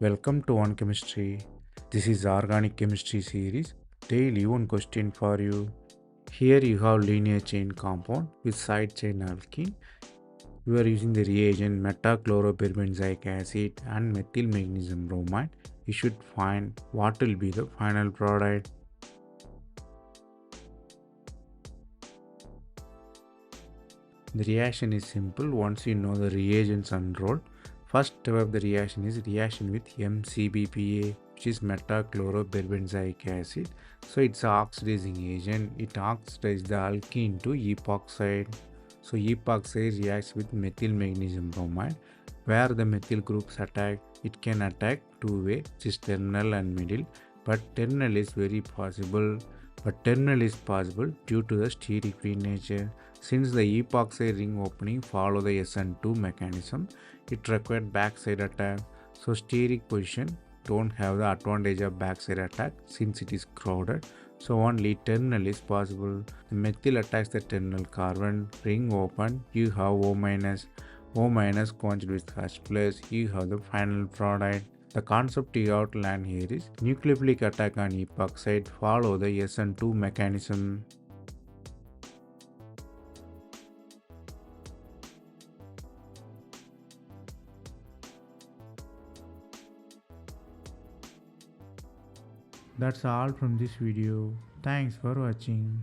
Welcome to On Chemistry. This is Organic Chemistry series. Daily one question for you. Here you have linear chain compound with side chain alkene. You are using the reagent meta-Chloro Benzoic Acid and methyl magnesium bromide. You should find what will be the final product. The reaction is simple once you know the reagents unrolled. First step of the reaction is reaction with mCPBA, which is meta-Chloro Benzoic Acid. So it's an oxidizing agent. It oxidizes the alkene to epoxide. So epoxide reacts with methyl magnesium bromide. Where the methyl groups attack, it can attack two-way, which is terminal and middle. But terminal is possible due to the steric free nature. Since the epoxide ring opening follow the SN2 mechanism, it required backside attack. So steric position don't have the advantage of backside attack since it is crowded. So only terminal is possible. The methyl attacks the terminal carbon, ring open, you have O minus. O minus conjugate with H plus, you have the final product. The concept you have to learn here is nucleophilic attack on epoxide follow the SN2 mechanism. That's all from this video. Thanks for watching.